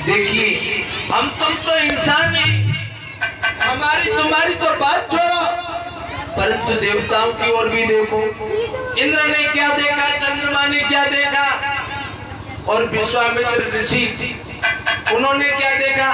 देखिए हम तुम तो इंसान हैं, हमारी तुम्हारी तो बात छोड़ो, परंतु देवताओं की ओर भी देखो। इंद्र ने क्या देखा, चंद्रमा ने क्या देखा, और विश्वामित्र ऋषि उन्होंने क्या देखा।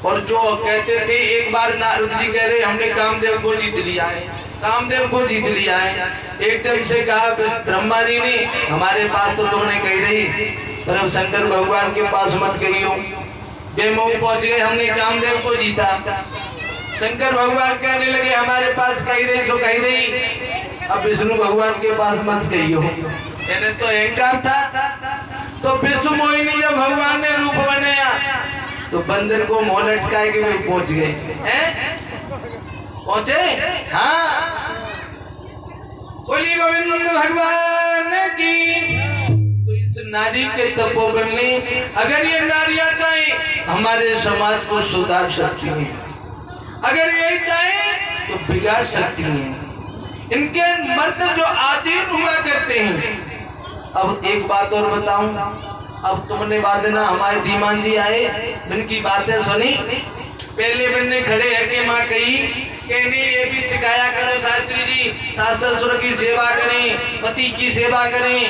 और जो कहते थे, एक बार नारद जी कह रहे हमने कामदेव को जीत लिया है, कामदेव को जीत लिया है। एकदम से कहा ब्रह्मा जी ने, हमारे पास तो तुमने कही रही, पर अब शंकर भगवान के पास मत गई हो। बेमुख पहुंच गए, हमने कामदेव को जीता। शंकर भगवान कहने लगे हमारे पास कही रही सो कही रही, अब विष्णु भगवान के पास मत गई हो। मैंने तो अहंकार था। तो विश्व मोहिनी जब भगवान ने रूप बनाया तो बंदर को मोह लटकाए के वे पहुंच गए। पहुंचे? हाँ। बोली गोविंद भगवान की। तो इस नारी के तपोबल ने, अगर ये नारियां चाहे हमारे समाज को सुधार सकती हैं, अगर ये चाहे तो बिगाड़ सकती हैं। इनके मर्द जो आधीन हुआ करते हैं। अब एक बात और बताऊं, अब तुमने वादना हमारे धीमान दी आए, इनकी बातें सुनी। पहले बनने खड़े है कि माँ कही कहने ये भी सिखाया करो शास्त्री जी, सास ससुर की सेवा करें, पति की सेवा करें।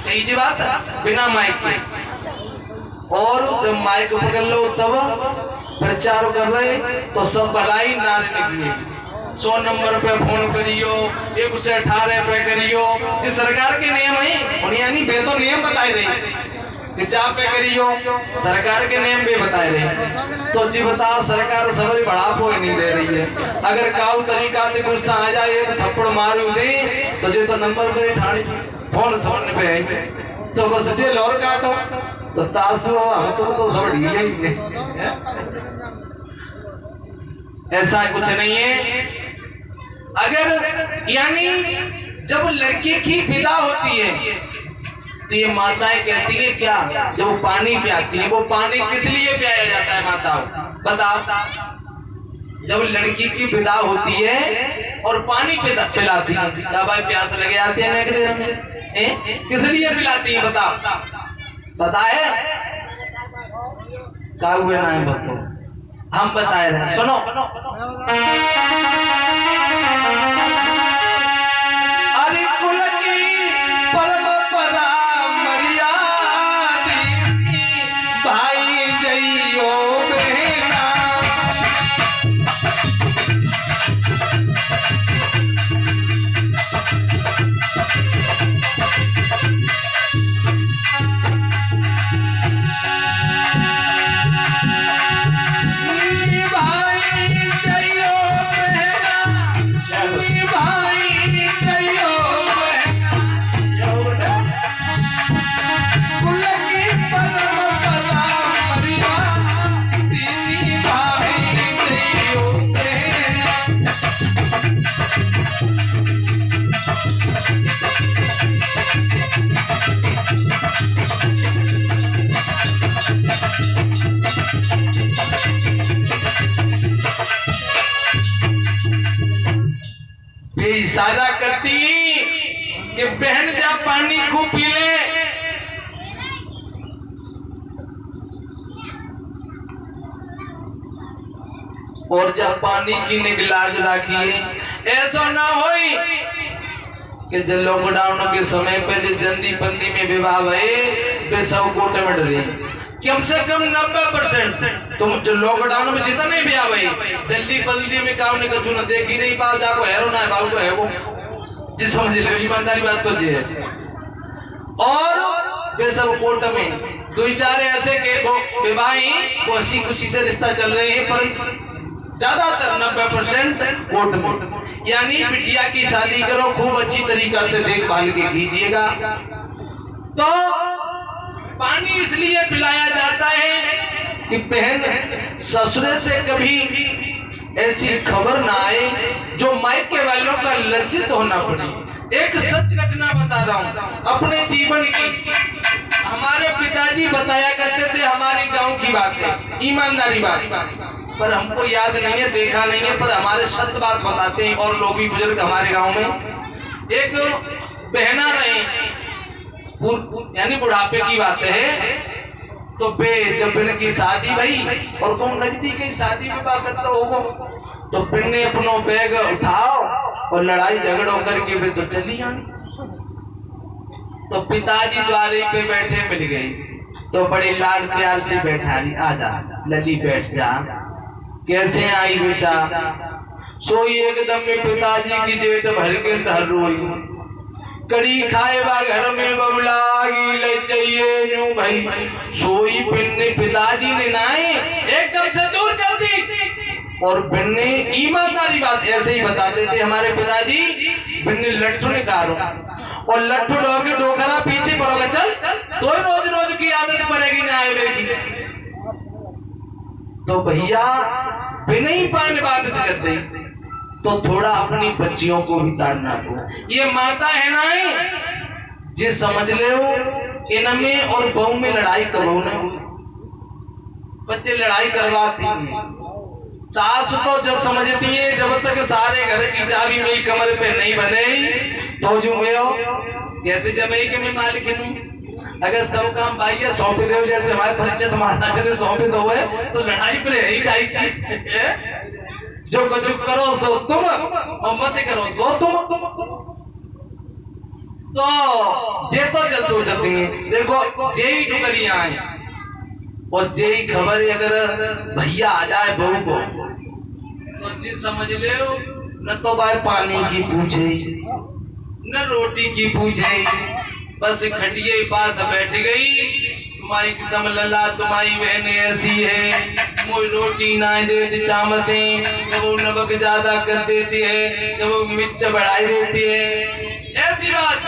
कही जी बात बिना माइक के। और जब माइक पकड़ लो तब प्रचार कर रहे तो सब भलाई नारे निकली। 100 नंबर पे फोन करियो, 118 पे करियो। जो सरकार के नियम है, यानी वे तो नियम बताए रहे कि चाप पे करियो, सरकार के नियम भी बताए रहे। तो जी बताओ, सरकार सबरी बढ़ापो ही नहीं दे रही है। अगर काउ तरीका से गुस्सा आ जाए तो थप्पड़ मारू दे तो जो तो नंबर करे ठाड़ी फोन समझ पे है तो बस जे लोर काटो तो तासो हम तो सब ढीले ही है। ऐसा कुछ नहीं है। अगर यानी जब लड़की की विदा होती है तो ये माताएं कहती है क्या, जब वो पानी पियाती है, वो पानी किस लिए पियाया जाता है माताओं बताओ। जब लड़की की विदा होती है और पानी पिलाती है, क्या भाई प्यास लगे आती है ना, किस लिए पिलाती है बताओ। पता है क्या हुए ना है बताओ, हम बताए रहे सुनो। अरे कुल की परंपरा भाई जइयो बहना, इशारा करती कि बहन जा पानी खूब पी ले। और जब पानी की निगलाज रखिए, ऐसा ना हो कि जब लॉकडाउन के समय पे जो जल्दी बंदी में विवाह भये वे सब कोटे में डरे। कम से कम 90% तुम जो लॉकडाउन में जितने भी आवे जल्दी बल्दी में काम नहीं कछु न देख ही नहीं पाओ, जाको हैरो ना है बाबू को है वो जी, समझ लो ईमानदारी बात तो जी है। और वे सब कोर्ट में 2-4 ऐसे के विवाही वो हंसी खुशी से रिश्ता चल रहे हैं, पर ज्यादातर 90% कोर्ट में। यानी बिटिया की शादी करो, खूब अच्छी तरीका से देखभाल के कीजिएगा। तो पानी इसलिए पिलाया जाता है कि बहन ससुरे से कभी ऐसी खबर ना आए जो मायके वालों का लज्जित होना पड़े। एक सच घटना बता रहा हूँ अपने जीवन की। हमारे पिताजी बताया करते थे हमारे गांव की बातें, ईमानदारी बात, पर हमको याद नहीं है, देखा नहीं है, पर हमारे सत्य बात बताते हैं। और लोग भी बुजुर्ग हमारे गांव में एक बहना रहे, यानी बुढ़ापे की बात है, तो बे जब बिन की शादी भई और कौन नजदीक की शादी में बात तो होगो, तो बिन ने अपनो बैग उठाओ और लड़ाई झगड़ो करके वे तो चली आई। तो पिताजी द्वारे पे बैठे मिल गई, तो बड़े लाड प्यार से बैठा ली, आजा लली बैठ जा, कैसे आई बेटा? सोई एकदम में पिताजी की जेठ भर के धर रोई, कड़ी खाए बा घर में बबलागी ले जाइए यूं भाई। सोई बिन्ने पिताजी ने नाए एकदम से दूर कर दी, और बिन्ने ईमानदारी बात ऐसे ही बताते थे हमारे पिताजी, बिन्ने लट्ठू ने कहा और लट्ठू डोगे डोकरा पीछे पड़ोगे चल, तो रोज रोज की आदत पड़ेगी ना आएगी। तो भैया बिना ही पाने वापस कर दी, तो थोड़ा अपनी बच्चियों को भी ताड़ना को, ये माता है ना ये समझ ले इनमें और बहू में लड़ाई करो ना, बच्चे लड़ाई करवाती हैं। सास तो जो समझती है जब तक सारे घर की चाबी मेरी कमर पे नहीं बने तो जो कैसे जमई के मैं मालिक हूँ, अगर सब काम भाई है सौंप दे, जैसे हमारे परिचित माता जी ने सौंपे दो है तो लड़ाई पर ही खाई। जो कुछ करो सो तुम और मत करो सो तुम। तो ये तो जो सोचती है, देखो जेई डुगरिया है और जेई खबर अगर भैया आ जाए बहू को तो जी समझ ले न तो भाई पानी की पूछे न रोटी की पूछे, बस खटिए पास बैठ गई, तुम्हारी किस्म लला तुम्हारी बहन ऐसी है, मुझे रोटी ना दे चामते, जब वो नमक ज्यादा कर देती है, जब वो मिर्च बढ़ाई देती है, ऐसी बात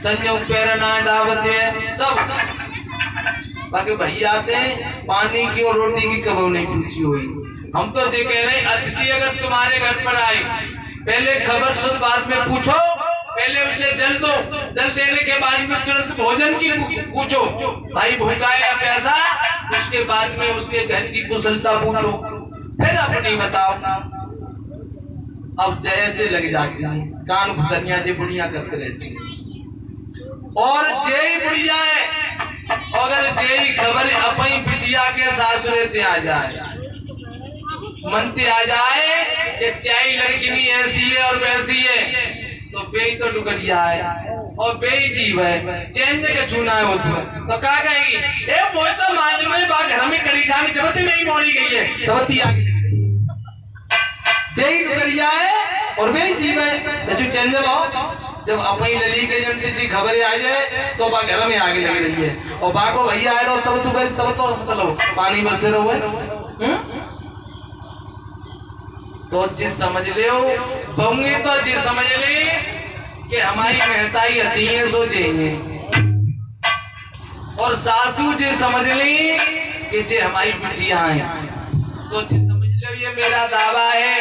संयोग पैर ना दावत है सब। बाकी भैया आते हैं पानी की और रोटी की कभी नहीं पूछी हुई। हम तो ये कह रहे हैं अतिथि अगर तुम्हारे घर पर आए पहले खबर सुन बाद में पूछो, पहले उसे जल दो, जल देने के बाद में तुरंत भोजन की पूछो, भाई भूखा है या प्यासा, उसके बाद में उसके घर की कुशलता पूछो, फिर अपनी बताओ। अब जैसे लग जाती है कान भुतनिया जे बुढ़िया करते रहती है, और जय बुढ़िया है अगर जय खबर अपनी बिटिया के सासुरे से आ जाए, मनते आ जाए कि त्याई लड़की नहीं ऐसी है और वैसी है, तो बेई तो डुगरिया है और बेई जीव है, चेंज के छूना है उसमें, तो क्या कहेगी ए मोय तो माज में बा घर में कड़ी खानी जबती में ही मोड़ी गई है, जबती आगे बेई डुगरिया है और बेई जीव है, तो चेंज आओ। जब अपनी लली के जनती जी खबरें आ जाए तो बा घर में आगे लग रही है, और बा को भैया आए रहो तब तब तो मतलब पानी बस से रहो। तो जी समझ ले बहूंगी तो जी समझ ले कि हमारी महताई अति है सो जाएंगे, और सासू जी समझ ली कि जी हमारी बिटिया हैं, तो जी समझ लो ये मेरा दावा है,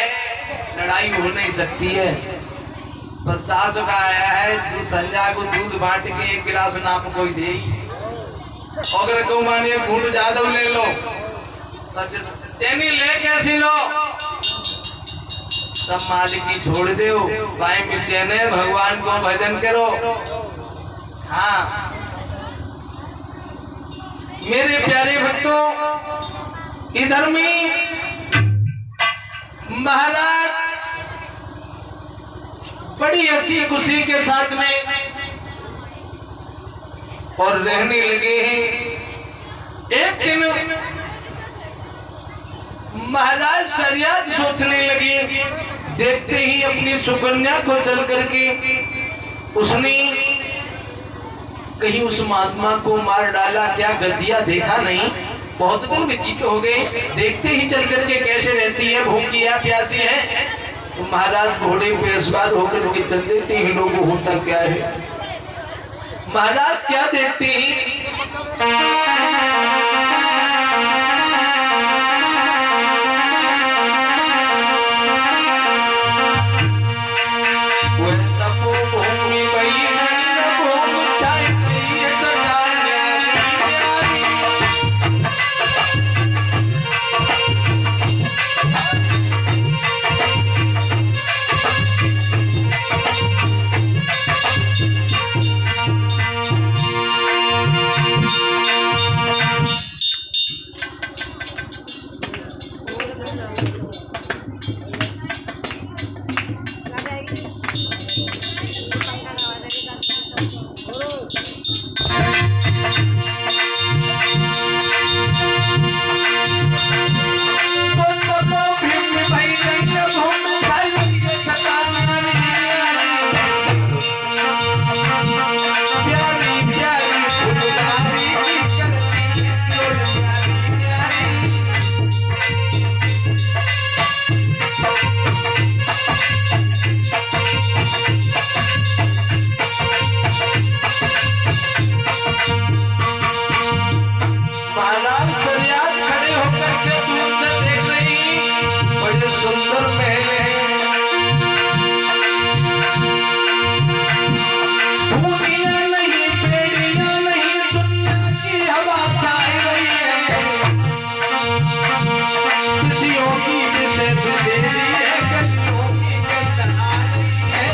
लड़ाई हो नहीं सकती है। बस सासू का आया है तू संजा को दूध बांट के एक गिलास नाप कोई दे, अगर तुम माने घूट ज्यादा ले लो तो ले कैसी लो, सब मालिक की छोड़ दो, भाई बेचैन है भगवान को भजन करो। हाँ मेरे प्यारे भक्तों, इधर में महाराज बड़ी हंसी खुशी के साथ में और रहने लगे हैं। एक दिन महाराज शरियात सोचने लगे, देखते ही अपनी सुकन्या को चल करके उसने कहीं उस महात्मा को मार डाला क्या कर दिया, देखा नहीं, बहुत दिन व्यतीत हो गए, देखते ही चल करके कैसे रहती है, भूखी है प्यासी है, तो महाराज घोड़े पे सवार होकर के चल देते हैं, लोगों होता क्या है। महाराज क्या देखते हैं, महाराज सरियात खड़े होकर के दूर से देख रही, बड़े सुंदर महल है। धूलियां नहीं, बेड़ियां नहीं, दुनिया की हवा छाई गई है। खुशियों की दिशा बिखेरी है, गलियों की गंध आ रही है।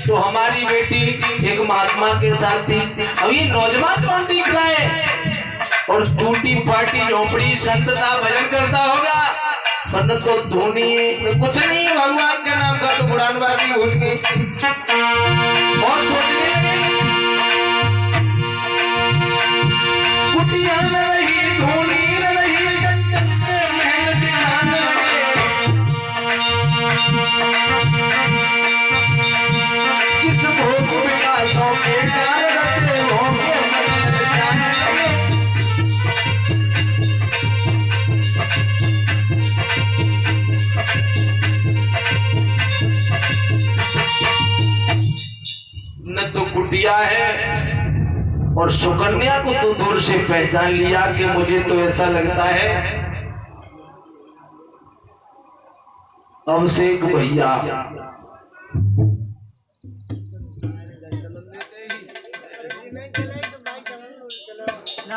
तो हमारी बेटी एक महात्मा के साथ थी। अब ये नौजवान कौन दिख रहा है और टूटी फाटी झोपड़ी संतता भजन करता होगा, वरना तो धोनी कुछ नहीं भगवान के नाम का तो कुरान बाकी भूल गई और सोचने लगे कुटिया न रही, धूली न रही, चंचल के महल ध्यान रहे। किस भोग विलासों के प्यार रटे होंगे मंदिर जाने लगे। न तो कुटिया है और सुकन्या को तो दूर से पहचान लिया कि मुझे तो ऐसा लगता है अब से एक भैया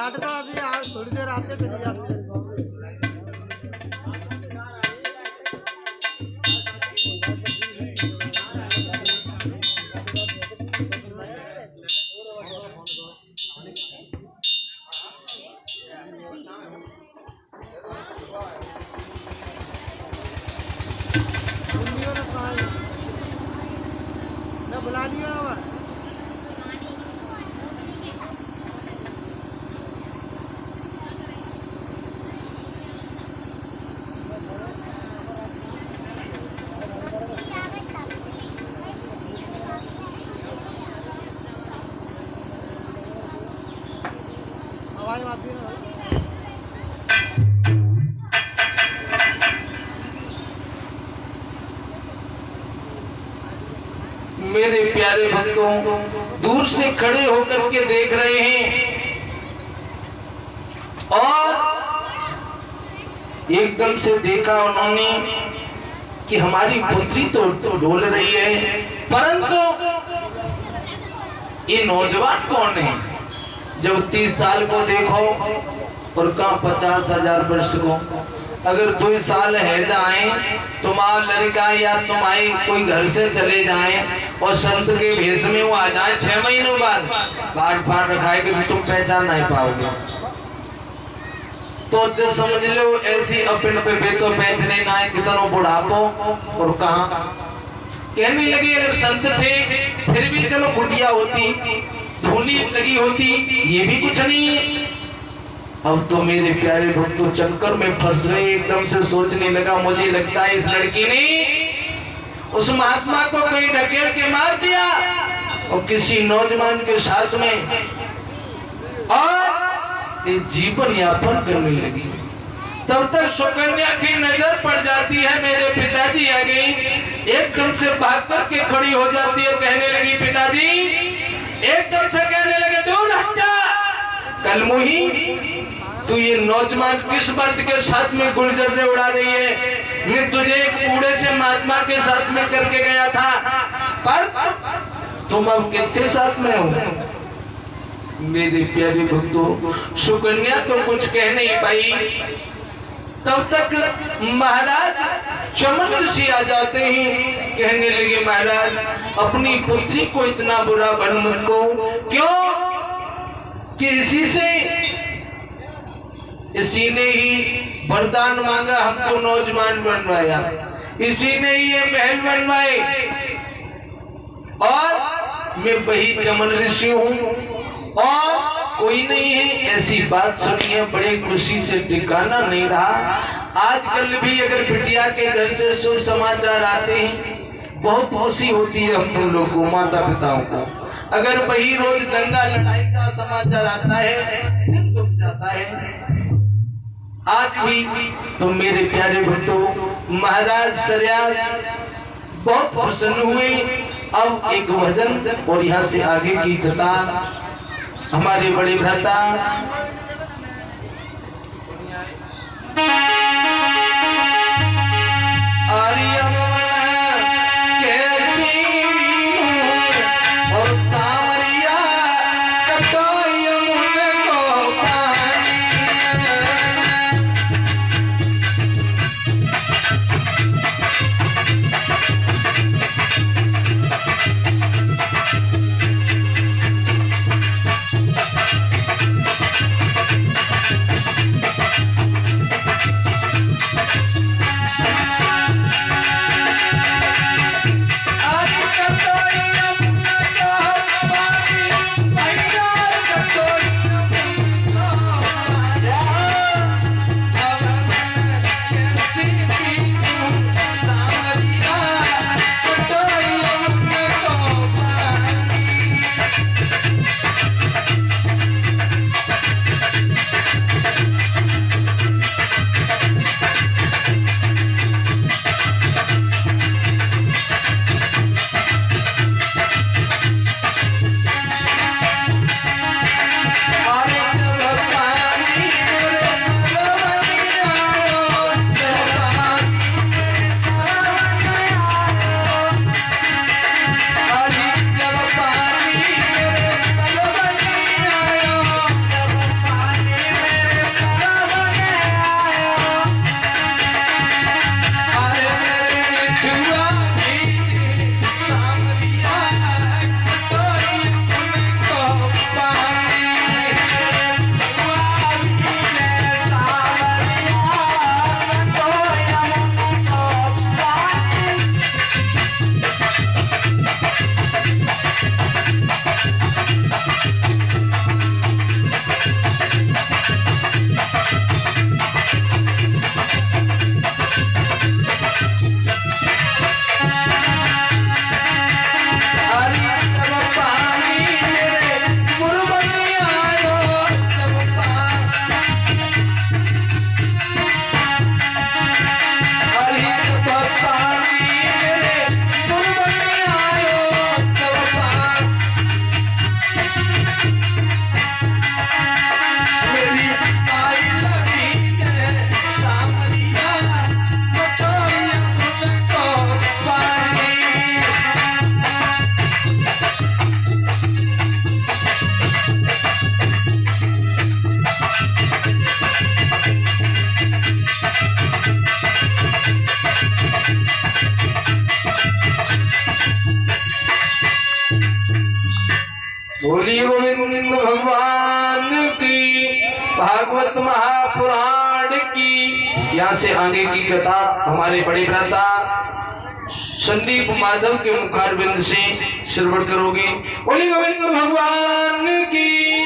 तो अभी आज थोड़ी देर आते चले जाते। मैं बुला लिया हवाई मारती है। मेरे प्यारे भक्तों दूर से खड़े होकर के देख रहे हैं और एकदम से देखा उन्होंने कि हमारी पुत्री तो डोल रही है, परंतु ये नौजवान कौन है? जब 30 साल को देखो और कहाँ 50,000 वर्ष को, अगर 2 साल है जाए तुम्हारा लड़का या तुम्हारी कोई घर से चले जाए और संत के भेष में वो आ जाए 6 महीनों बाद बाट फाट रखाए कि तुम पहचान नहीं पाओगे, तो जो समझ लो ऐसी अपन पे तो पहचाने ना है जितना बुढ़ापो। और कहा कहने लगे अगर संत थे फिर भी चलो कुटिया होती, धूली लगी होती, ये भी कुछ नहीं है। अब तो मेरे प्यारे भक्तों चक्कर में फंस गए। एकदम से सोचने लगा मुझे लगता है इस लड़की ने उस महात्मा को कहीं ढकेल के मार दिया और किसी नौजवान के साथ में और जीवन यापन करने लगी। तब तक सुकन्या की नजर पड़ जाती है मेरे पिताजी आ गई, एकदम से भाग करके खड़ी हो जाती है, कहने लगी पिताजी, एकदम से कहने लगे दूर हट जा कलमुही, तू ये नौजवान किस मर्द के साथ में गुलजर्रे उड़ा रही है? मैं तुझे एक बूढ़े से महात्मा के साथ में करके गया था, पर तुम अब किसके साथ में हो? मेरे प्यारे भक्तों सुकन्या तो कुछ कह नहीं पाई। तब तक महाराज चमन ऋषि आ जाते हैं, कहने लगे महाराज अपनी पुत्री को इतना बुरा बन मत को, क्यों कि इसी ने ही वरदान मांगा, हमको नौजवान बनवाया, इसी ने ही ये महल बनवाए और मैं वही चमन ऋषि हूँ और कोई नहीं है। ऐसी बात सुनी है, बड़े खुशी से ठिकाना नहीं रहा। आजकल भी अगर बिटिया के घर से शुभ समाचार आते हैं बहुत खुशी होती है हम तुम लोग को, माता पिताओं को। अगर वही रोज दंगा लड़ाई का समाचार आता है दिल दुख जाता है। आज भी तुम मेरे प्यारे भक्तों महाराज सरयार बहुत प्रसन्न हुए। अब एक भजन और यहाँ से आगे की कथा हमारे बड़े भ्राता और सावरिया बोली गोविंद भगवान की, भागवत महापुराण की। यहाँ से आगे की कथा हमारे बड़े भ्राता संदीप माधव के मुखारबिंद से श्रवण करोगे। बोली गोविंद भगवान की।